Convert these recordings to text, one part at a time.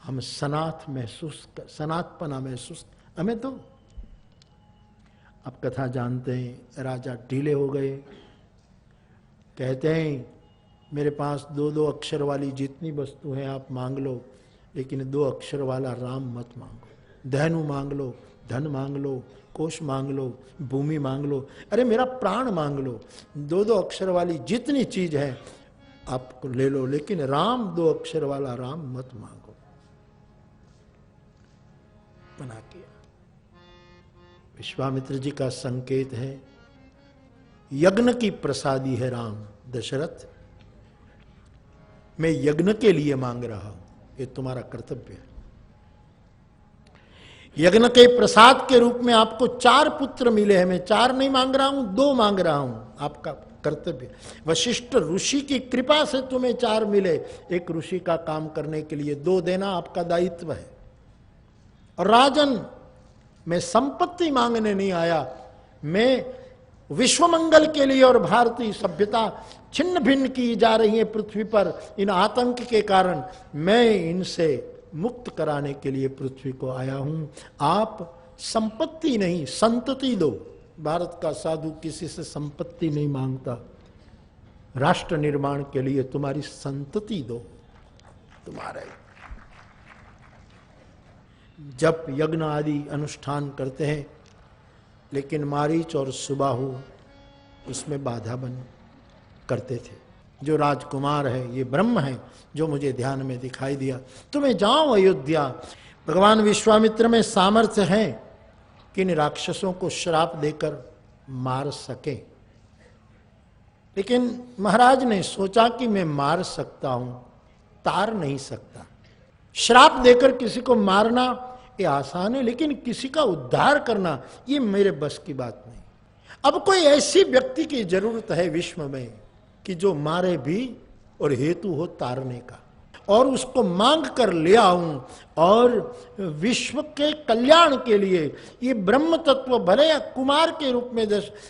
हम सनातपना महसूस हमें तो। आप कथा जानते हैं, राजा ढीले हो गए, कहते हैं मेरे पास 2-2 अक्षर वाली जितनी वस्तु है आप मांग लो, लेकिन 2 अक्षर वाला राम मत मांगो। धनु मांग लो, धन मांग लो, कोष मांग लो, भूमि मांग लो, अरे मेरा प्राण मांग लो, 2-2 अक्षर वाली जितनी चीज है आपको ले लो, लेकिन राम 2 अक्षर वाला राम मत मांगो। मना किया। विश्वामित्र जी का संकेत है, यज्ञ की प्रसादी है राम दशरथ, मैं यज्ञ के लिए मांग रहा हूं, ये तुम्हारा कर्तव्य है। यज्ञ के प्रसाद के रूप में आपको 4 पुत्र मिले हैं, मैं 4 नहीं मांग रहा हूं, 2 मांग रहा हूं, आपका कर्तव्य। वशिष्ठ ऋषि की कृपा से तुम्हें 4 मिले, एक ऋषि का काम करने के लिए 2 देना आपका दायित्व है। और राजन, मैं संपत्ति मांगने नहीं आया, मैं विश्व मंगल के लिए और भारतीय सभ्यता छिन्न भिन्न की जा रही है पृथ्वी पर इन आतंक के कारण, मैं इनसे मुक्त कराने के लिए पृथ्वी को आया हूं। आप संपत्ति नहीं संतति दो। भारत का साधु किसी से संपत्ति नहीं मांगता, राष्ट्र निर्माण के लिए तुम्हारी संतति दो। तुम्हारे जप यज्ञ आदि अनुष्ठान करते हैं, लेकिन मारीच और सुबाहु उसमें बाधा बन करते थे। जो राजकुमार है ये ब्रह्म है जो मुझे ध्यान में दिखाई दिया। तुम्हें जाओ अयोध्या। भगवान विश्वामित्र में सामर्थ्य है कि इन राक्षसों को श्राप देकर मार सके, लेकिन महाराज ने सोचा कि मैं मार सकता हूं, तार नहीं सकता। श्राप देकर किसी को मारना ये आसान है, लेकिन किसी का उद्धार करना ये मेरे बस की बात नहीं। अब कोई ऐसी व्यक्ति की जरूरत है विश्व में कि जो मारे भी और हेतु हो तारने का, और उसको मांग कर ले आऊं, और विश्व के कल्याण के लिए ये ब्रह्म तत्व भले या कुमार के रूप में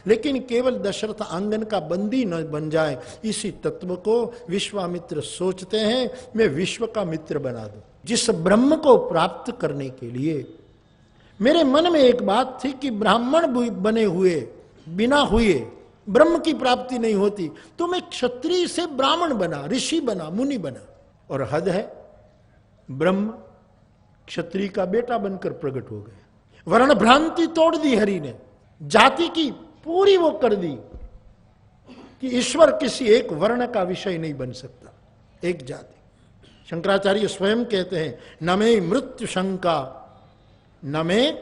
लेकिन केवल दशरथ आंगन का बंदी न बन जाए, इसी तत्व को विश्वामित्र सोचते हैं मैं विश्व का मित्र बना दूं। जिस ब्रह्म को प्राप्त करने के लिए मेरे मन में एक बात थी कि ब्राह्मण बने हुए बिना हुए ब्रह्म की प्राप्ति नहीं होती, तो मैं क्षत्रिय से ब्राह्मण बना, ऋषि बना, मुनि बना। और हद है, ब्रह्म क्षत्रिय का बेटा बनकर प्रकट हो गए। वर्ण भ्रांति तोड़ दी हरि ने, जाति की पूरी वो कर दी कि ईश्वर किसी एक वर्ण का विषय नहीं बन सकता, एक जाति। शंकराचार्य स्वयं कहते हैं न मे मृत्यु शंका न मे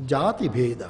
जाति भेद।